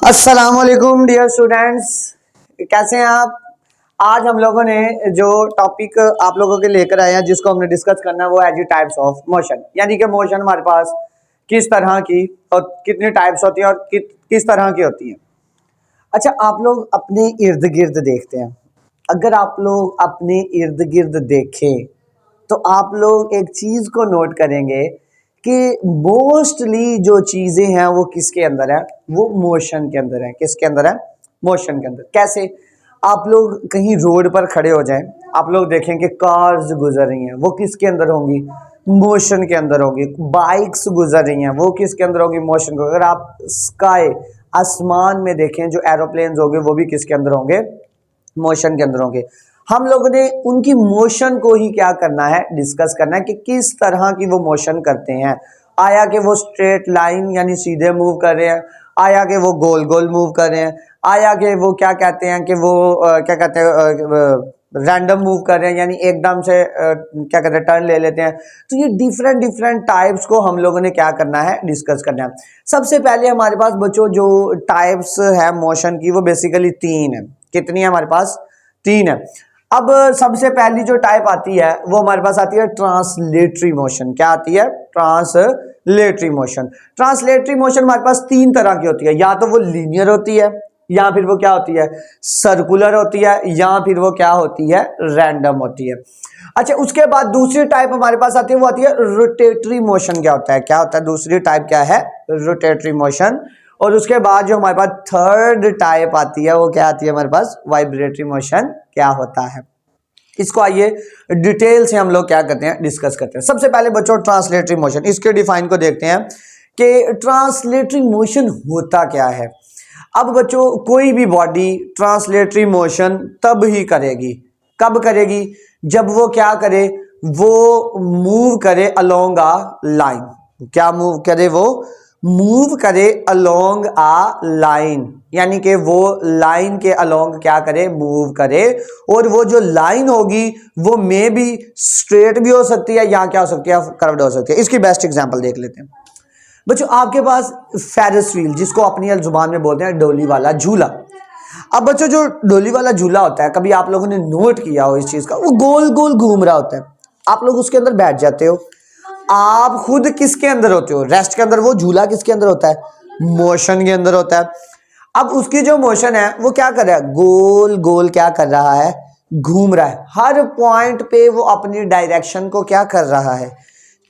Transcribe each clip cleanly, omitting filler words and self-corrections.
अस्सलाम वालेकुम dear students, कैसे हैं आप। आज हम लोगों ने जो टॉपिक आप लोगों के लेकर आए हैं जिसको हमने डिस्कस करना है वो है जी टाइप्स ऑफ मोशन, यानी कि मोशन हमारे पास किस तरह की और कितनी टाइप्स होती हैं और किस तरह की होती हैं। अच्छा, आप लोग अपने इर्द गिर्द देखते हैं, अगर आप लोग अपने इर्द गिर्द देखें तो आप लोग एक चीज को नोट करेंगे कि मोस्टली जो चीजें हैं वो किसके अंदर है, वो मोशन के अंदर है। किसके अंदर है? मोशन के अंदर। कैसे? आप लोग कहीं रोड पर खड़े हो जाएं, आप लोग देखें कि कार्स गुजर रही हैं, वो किसके अंदर होंगी? मोशन के अंदर होगी। बाइक्स गुजर रही हैं, वो किसके अंदर होगी? मोशन को। अगर आप स्काई आसमान में देखें, जो एरोप्लेन्स होंगे वो भी किसके अंदर होंगे? मोशन के अंदर होंगे। हम लोगों ने उनकी मोशन को ही क्या करना है, डिस्कस करना है कि किस तरह की वो मोशन करते हैं। आया कि वो स्ट्रेट लाइन यानी सीधे मूव कर रहे हैं, आया कि वो गोल गोल मूव कर रहे हैं, आया कि वो क्या कहते हैं कि वो क्या कहते हैं रैंडम मूव कर रहे हैं, यानी एकदम से क्या कहते हैं टर्न ले लेते हैं। तो ये डिफरेंट डिफरेंट टाइप्स को हम लोगों ने क्या करना है, डिस्कस करना है। सबसे पहले हमारे पास बच्चों जो टाइप्स है मोशन की वो बेसिकली तीन है। कितनी है हमारे पास? तीन है। अब सबसे पहली जो टाइप आती है वो हमारे पास आती है ट्रांसलेटरी मोशन। क्या आती है? Translatory motion. ट्रांसलेटरी मोशन हमारे पास तीन तरह की होती है, या तो वो लीनियर होती है, या फिर वो क्या होती है, सर्कुलर होती है, या फिर वो क्या होती है, रैंडम होती है। अच्छा, उसके बाद दूसरी टाइप हमारे पास आती है, वो आती है रोटेटरी मोशन। क्या होता है? क्या होता है दूसरी टाइप? क्या है? Rotatory motion. और उसके बाद जो हमारे पास थर्ड टाइप आती है वो क्या आती है हमारे पास? Vibratory motion. क्या होता है इसको आइए डिटेल से हम लोग क्या करते हैं, डिस्कस करते हैं। सबसे पहले बच्चों ट्रांसलेटरी मोशन, इसके डिफाइन को देखते हैं कि ट्रांसलेटरी मोशन होता क्या है। अब बच्चों कोई भी बॉडी ट्रांसलेटरी मोशन तब ही करेगी, कब करेगी? जब वो क्या करे, वो मूव करे अलोंग आ लाइन। क्या मूव करे? वो मूव करे अलोंग आ लाइन, यानी कि वो लाइन के अलोंग क्या करे, मूव करे। और वो जो लाइन होगी वो मे भी स्ट्रेट भी हो सकती है या क्या हो सकती है, कर्व्ड हो सकती है। इसकी बेस्ट एग्जांपल देख लेते हैं बच्चों। आपके पास फेरिस व्हील, जिसको अपनी जुबान में बोलते हैं डोली वाला झूला। अब बच्चों जो डोली वाला झूला होता है, कभी आप लोगों ने नोट किया हो इस चीज का, वो गोल गोल घूम रहा होता है। आप लोग उसके अंदर बैठ जाते हो, आप खुद किसके अंदर होते हो? रेस्ट के अंदर। वो झूला किसके अंदर होता है? मोशन के अंदर होता है। अब उसकी जो मोशन है वो क्या कर रहा है? गोल गोल क्या कर रहा है? घूम रहा है। हर पॉइंट पे वो अपनी डायरेक्शन को क्या कर रहा है?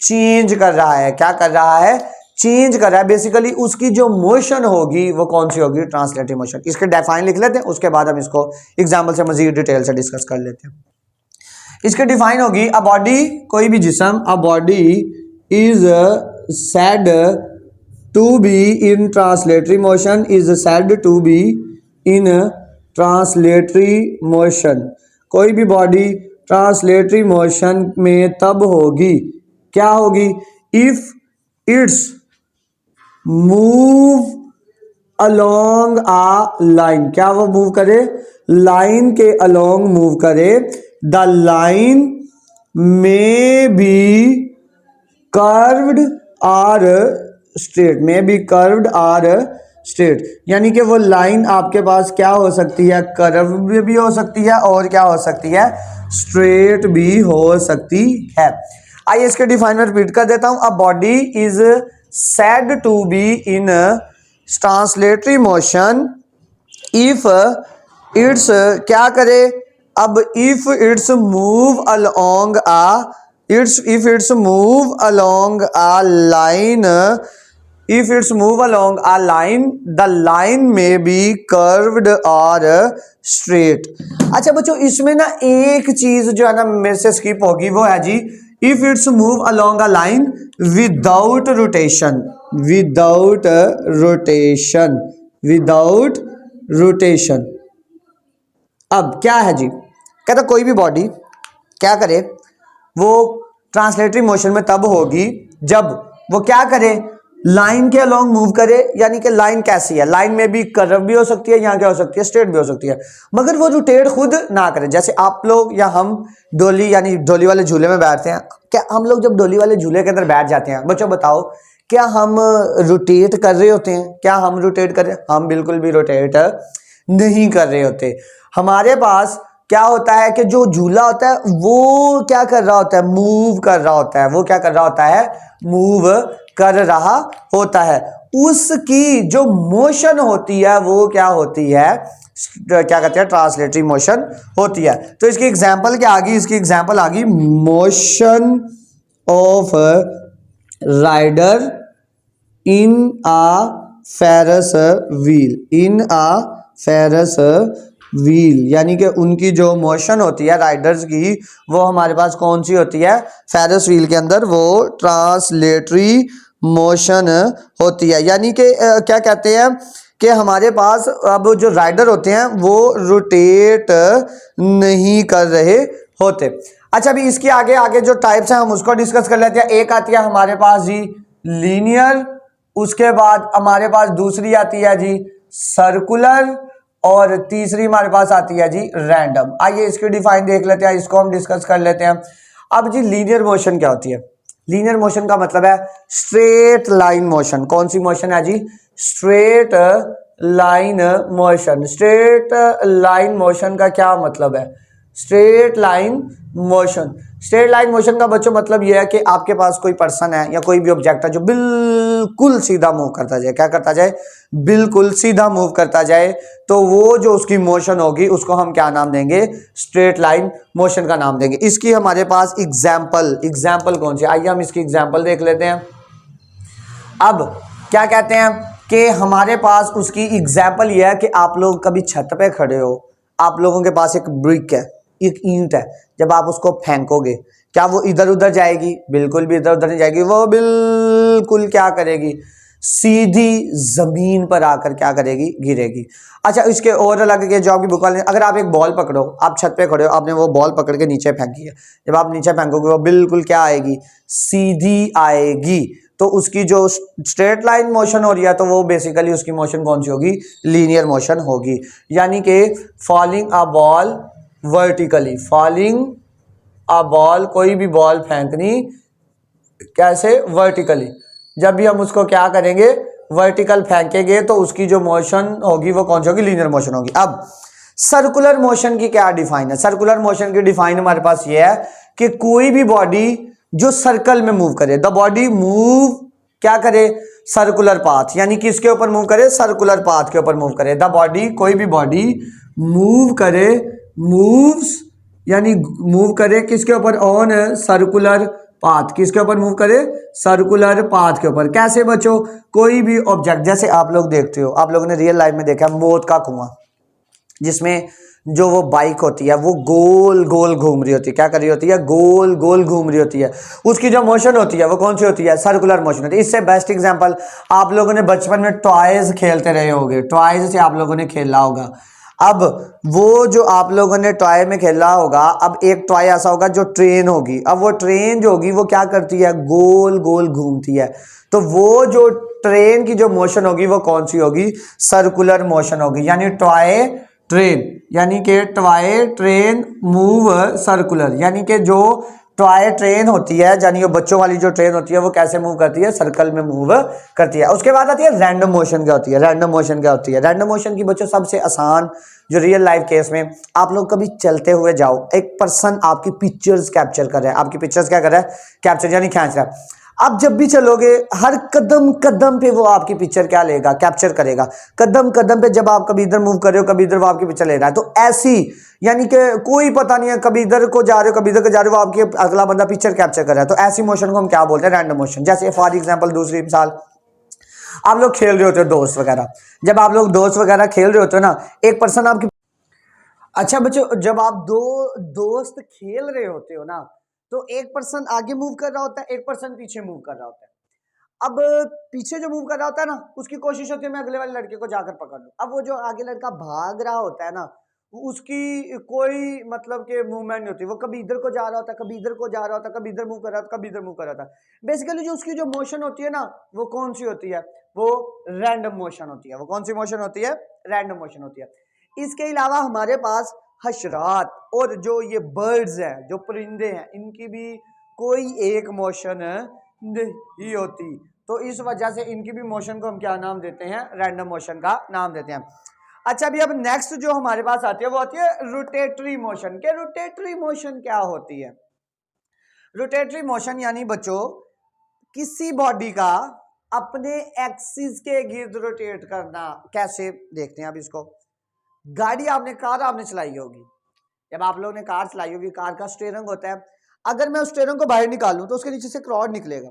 चेंज कर रहा है। क्या कर रहा है? चेंज कर रहा है। बेसिकली उसकी जो मोशन होगी वो कौन सी होगी? Translatory motion. इसके डिफाइन लिख लेते हैं, उसके बाद हम इसको एग्जाम्पल से मजीद डिटेल से डिस्कस कर लेते हैं। इसके डिफाइन होगी, अ बॉडी, कोई भी जिस्म, a body is said to be in translatory motion, is said to be in translatory motion. कोई भी बॉडी ट्रांसलेटरी मोशन में तब होगी, क्या होगी? If it's move along a line. क्या वो मूव करे? लाइन के अलोंग मूव करे। The line may be curved or straight, may be curved or straight, यानी कि वो लाइन आपके पास क्या हो सकती है? कर्व भी हो सकती है और क्या हो सकती है? स्ट्रेट भी हो सकती है। आइए इसके डिफाइन में रिपीट कर देता हूं। A body is said to be in translatory motion if it's क्या करे? अब if it's move along a, if it's move along a line, if it's move along a line, the line may be curved और straight. अच्छा बच्चों, इसमें ना एक चीज जो है ना मेरे से स्किप होगी, वो है जी if it's move along a line without rotation, without rotation, without rotation. अब क्या है जी? कहता कोई भी बॉडी क्या करे, वो ट्रांसलेटरी मोशन में तब होगी जब वो क्या करे, लाइन के अलोंग मूव करे। यानी कि लाइन कैसी है? लाइन में भी कर्व भी हो सकती है, यहाँ क्या हो सकती है? स्ट्रेट भी हो सकती है, मगर वो रोटेट खुद ना करे। जैसे आप लोग या हम डोली यानी डोली वाले झूले में बैठते हैं, क्या हम लोग जब डोली वाले झूले के अंदर बैठ जाते हैं, बच्चों बताओ क्या हम रोटेट कर रहे होते हैं? क्या हम रोटेट कर रहे हैं? हम बिल्कुल भी रोटेट नहीं कर रहे होते। हमारे पास क्या होता है कि जो झूला होता है वो क्या कर रहा होता है? मूव कर रहा होता है। वो क्या कर रहा होता है? मूव कर रहा होता है। उसकी जो मोशन होती है वो क्या होती है? क्या कहते हैं? ट्रांसलेटरी मोशन होती है। तो इसकी एग्जांपल क्या आ गई? इसकी एग्जांपल आ गई motion of rider in a Ferris wheel. In a Ferris wheel यानी कि उनकी जो मोशन होती है राइडर्स की, वो हमारे पास कौन सी होती है? फेरस व्हील के अंदर वो ट्रांसलेटरी मोशन होती है। यानी कि क्या कहते हैं कि हमारे पास अब जो राइडर होते हैं वो रोटेट नहीं कर रहे होते। अच्छा, अभी इसके आगे आगे जो टाइप्स हैं हम उसको डिस्कस कर लेते हैं। एक आती है हमारे पास जी लीनियर, उसके बाद हमारे पास दूसरी आती है जी सर्कुलर, और तीसरी हमारे पास आती है जी रैंडम। आइए इसकी डिफाइन देख लेते हैं, इसको हम डिस्कस कर लेते हैं। अब जी लीनियर मोशन क्या होती है? लीनियर मोशन का मतलब है स्ट्रेट लाइन मोशन। कौन सी मोशन है जी? Straight line motion. Straight line motion का क्या मतलब है? Straight line motion. Straight line motion का बच्चों मतलब यह है कि आपके पास कोई पर्सन है या कोई भी ऑब्जेक्ट है जो बिल्कुल सीधा मूव करता जाए। क्या करता जाए? बिल्कुल सीधा मूव करता जाए। तो वो जो उसकी मोशन होगी उसको हम क्या नाम देंगे? स्ट्रेट लाइन मोशन का नाम देंगे। इसकी हमारे पास एग्जाम्पल कौन सी? आइए हम इसकी एग्जाम्पल देख लेते हैं। अब क्या कहते हैं कि हमारे पास उसकी एग्जाम्पल यह है कि आप लोग कभी छत पे खड़े हो, आप लोगों के पास एक ब्रिक है, एक ईंट है, जब आप उसको फेंकोगे क्या वो इधर उधर जाएगी? बिल्कुल भी इधर उधर नहीं जाएगी। वो बिल्कुल क्या करेगी? सीधी जमीन पर आकर क्या करेगी? गिरेगी। अच्छा, इसके और अलग के जो आपकी बुक वाले, अगर आप एक बॉल पकड़ो, आप छत पे खड़े हो, आपने वो बॉल पकड़ के नीचे फेंकी है, जब आप नीचे फेंकोगे वो बिल्कुल क्या आएगी? सीधी आएगी। तो उसकी जो स्ट्रेट लाइन मोशन हो रही है तो वो बेसिकली उसकी मोशन कौन सी होगी? लीनियर मोशन होगी। यानी कि falling a ball vertically, falling a ball, कोई भी बॉल फेंकनी कैसे? वर्टिकली। जब भी हम उसको क्या करेंगे? वर्टिकल फेंकेंगे तो उसकी जो मोशन होगी वो कौन सी होगी? लीनियर मोशन होगी। अब सर्कुलर मोशन की क्या डिफाइन है? सर्कुलर मोशन की डिफाइन हमारे पास ये है कि कोई भी बॉडी जो सर्कल में मूव करे, द बॉडी मूव क्या करे? Circular path. यानी कि इसके ऊपर मूव करे? सर्कुलर पाथ के ऊपर मूव करे। द बॉडी, कोई भी बॉडी मूव करे, मूव्स यानी मूव करे किसके ऊपर? On circular path. किसके ऊपर मूव करे? सर्कुलर पाथ के ऊपर। कैसे बच्चों? कोई भी ऑब्जेक्ट, जैसे आप लोग देखते हो, आप लोगों ने रियल लाइफ में देखा मौत का कुआं, जिसमें जो वो बाइक होती है वो गोल गोल घूम रही होती है। क्या कर रही होती है? गोल गोल घूम रही होती है। उसकी जो मोशन होती है वो कौन सी होती है? सर्कुलर मोशन होती है। इससे बेस्ट एग्जांपल, आप लोगों ने बचपन में टॉयज खेलते रहे होंगे, टॉयज से आप लोगों ने खेला होगा। अब वो जो आप लोगों ने टॉय में खेला होगा, अब एक टॉय ऐसा होगा जो ट्रेन होगी। अब वो ट्रेन जो होगी वो क्या करती है? गोल गोल घूमती है। तो वो जो ट्रेन की जो मोशन होगी वो कौन सी होगी? सर्कुलर मोशन होगी। यानी टॉय ट्रेन, यानी कि टॉय ट्रेन मूव सर्कुलर। यानी कि जो टॉय ट्रेन होती है, यानी बच्चों वाली जो ट्रेन होती है वो कैसे मूव करती है? सर्कल में मूव करती है। उसके बाद आती है रैंडम मोशन। क्या होती है? रैंडम मोशन क्या होती है? रैंडम मोशन की बच्चों सबसे आसान जो रियल लाइफ केस में, आप लोग कभी चलते हुए जाओ, एक पर्सन आपकी पिक्चर्स कैप्चर कर रहा है, आपकी पिक्चर्स क्या कर रहा है? कैप्चर यानी खींच रहा है। आप जब भी चलोगे हर कदम कदम पे वो आपकी पिक्चर क्या लेगा? कैप्चर करेगा। कदम कदम पे जब आप कभी इधर मूव कर रहे हो, कभी इधर, वो आपकी पिक्चर ले रहा है। तो ऐसी, यानी कि कोई पता नहीं है, कभी इधर को जा रहे हो, कभी इधर को जा रहे हो, वो आपकी अगला बंदा पिक्चर कैप्चर कर रहा है। तो ऐसी मोशन को हम क्या बोलते हैं? Random motion. जैसे फॉर एग्जाम्पल, दूसरी मिसाल, आप लोग खेल रहे होते हो दोस्त वगैरह, जब आप लोग दोस्त वगैरह खेल रहे होते हो ना, एक पर्सन आपकी, अच्छा बच्चों, जब आप दो दोस्त खेल रहे होते हो ना, तो एक पर्सन आगे मूव कर रहा होता है, एक पर्सन पीछे मूव कर रहा होता है। अब पीछे जो मूव कर रहा होता है ना, उसकी कोशिश होती है मैं अगले वाले लड़के को जाकर पकड़ लूं। अब वो जो आगे लड़का भाग रहा होता है ना, उसकी कोई मतलब के मूवमेंट नहीं होती। वो कभी इधर को जा रहा होता है, कभी इधर को जा रहा होता है, कभी इधर मूव कर रहा होता है, कभी इधर मूव कर रहा होता है। बेसिकली जो उसकी जो मोशन होती है ना, वो कौन सी होती है? वो रैंडम मोशन होती है। वो कौन सी मोशन होती है? रैंडम मोशन होती है। इसके अलावा हमारे पास हशरात और जो ये बर्ड्स हैं, जो परिंदे हैं, इनकी भी कोई एक मोशन नहीं होती। तो इस वजह से इनकी भी मोशन को हम क्या नाम देते हैं, रैंडम मोशन का नाम देते हैं। अच्छा अभी अब नेक्स्ट जो हमारे पास आती है वो आती है रोटेटरी मोशन। के रोटेटरी मोशन क्या होती है? रोटेटरी मोशन यानी बच्चों किसी बॉडी का अपने एक्सिस के गिर्द रोटेट करना। कैसे देखते हैं अब इसको। गाड़ी आपने कार आपने चलाई होगी, जब आप लोगों ने कार चलाई होगी, कार का स्टीयरिंग होता है, अगर मैं उस स्टीयरिंग को बाहर निकालूं तो उसके नीचे से एक रॉड निकलेगा।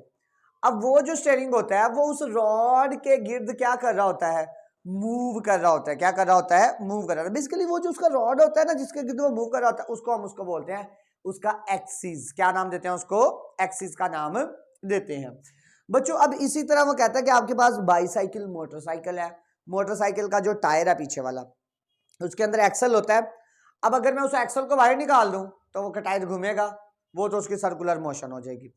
अब वो जो स्टीयरिंग होता है वो उस रॉड के गिर्द क्या कर रहा होता है, मूव कर रहा होता है। क्या कर रहा होता है, मूव कर रहा है। बेसिकली वो जो उसका रॉड होता है ना जिसके गिर्द वो मूव कर रहा होता है, उसको हम उसको बोलते हैं उसका एक्सिस। क्या नाम देते हैं उसको, एक्सिस का नाम देते हैं बच्चों। अब इसी तरह वो कहता है कि आपके पास बाईसाइकिल मोटरसाइकिल है, मोटरसाइकिल का जो टायर है पीछे वाला उसके अंदर एक्सल होता है। अब अगर मैं उस एक्सल को बाहर निकाल दूं तो वो टायर घूमेगा, वो तो उसकी सर्कुलर मोशन हो जाएगी।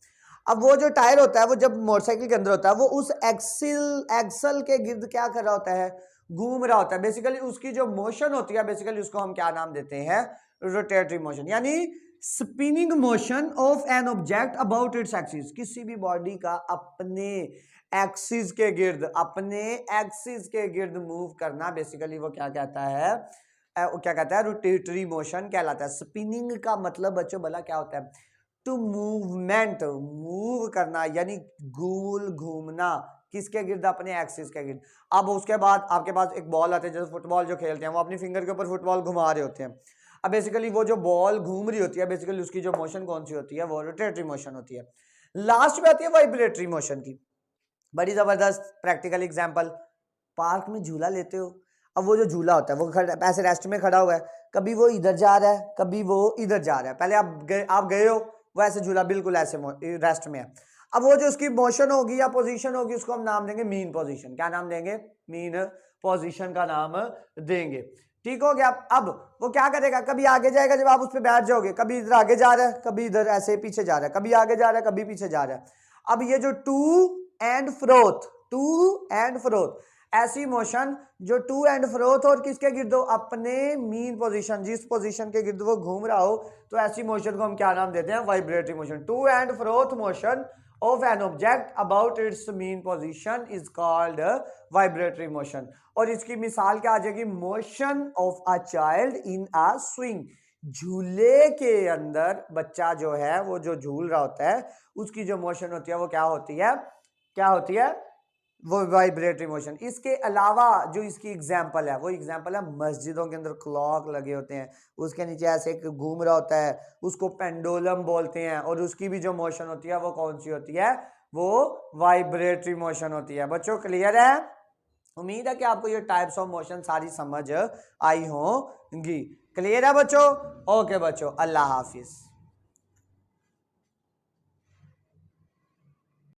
अब वो जो टायर होता है वो जब मोटरसाइकिल के अंदर होता है वो उस एक्सल के गिर्द क्या कर रहा होता है, घूम रहा होता है। बेसिकली उसकी जो मोशन होती है बेसिकली उसको हम क्या नाम देते हैं, रोटेटरी मोशन, यानी spinning motion of an object about its axis. किसी भी बॉडी का अपने एक्सिस के गिर्द, अपने एक्सिस के गिर्द मूव करना, बेसिकली वो क्या कहता है, क्या कहता है, रोटेटरी मोशन कहलाता है। स्पिनिंग का मतलब बच्चों भला क्या होता है, टू मूवमेंट, मूव करना यानी गोल घूमना, किसके गिर्द, अपने एक्सिस के गिर्द। अब उसके बाद आपके पास एक बॉल आते हैं, जैसे फुटबॉल जो खेलते हैं वो अपनी फिंगर के ऊपर फुटबॉल घुमा रहे होते हैं। अब बेसिकली वो जो बॉल घूम रही होती है बेसिकली उसकी जो मोशन कौन सी होती है, वो रोटेटरी मोशन होती है। लास्ट में आती है वाइब्रेटरी मोशन की, बड़ी जबरदस्त प्रैक्टिकल एग्जांपल। पार्क में झूला लेते हो, अब वो जो झूला होता है वो ऐसे रेस्ट में खड़ा हुआ है, कभी वो इधर जा रहा है कभी वो इधर जा रहा है। पहले आप गए हो, वो ऐसे झूला बिल्कुल ऐसे रेस्ट में है। अब वो जो उसकी मोशन होगी या पोजीशन होगी उसको हम नाम देंगे मीन पोजीशन। क्या नाम देंगे, मीन पोजीशन का नाम देंगे। ठीक हो गया। अब वो क्या करेगा, कभी आगे जाएगा जब आप उस पर बैठ जाओगे, कभी इधर आगे जा रहा है कभी इधर ऐसे पीछे जा रहा है, कभी आगे जा रहा है कभी पीछे जा रहा है। अब ये जो टू एंड फ्रोथ ऐसी मोशन जो टू एंड फ्रोथ और किसके गिर्द हो, अपने मीन पोजीशन, जिस पोजीशन के गिर्द वो घूम रहा हो, तो ऐसी मोशन को हम क्या नाम देते हैं, vibratory motion. To and fro motion of an object about its mean position is called vibratory motion। और इसकी मिसाल क्या आ जाएगी, motion of a child in a swing। झूले के अंदर बच्चा जो है वो जो झूल रहा होता है उसकी जो मोशन होती है वो क्या होती है, क्या होती है, वो वाइब्रेटरी मोशन। इसके अलावा जो इसकी एग्जांपल है वो एग्जांपल है मस्जिदों के अंदर क्लॉक लगे होते हैं, उसके नीचे ऐसे एक घूम रहा होता है, उसको पेंडुलम बोलते हैं, और उसकी भी जो मोशन होती है वो कौन सी होती है, वो वाइब्रेटरी मोशन होती है। बच्चों क्लियर है? उम्मीद है कि आपको ये टाइप्स ऑफ मोशन सारी समझ आई होंगी। क्लियर है बच्चों? ओके बच्चों, अल्लाह हाफिज।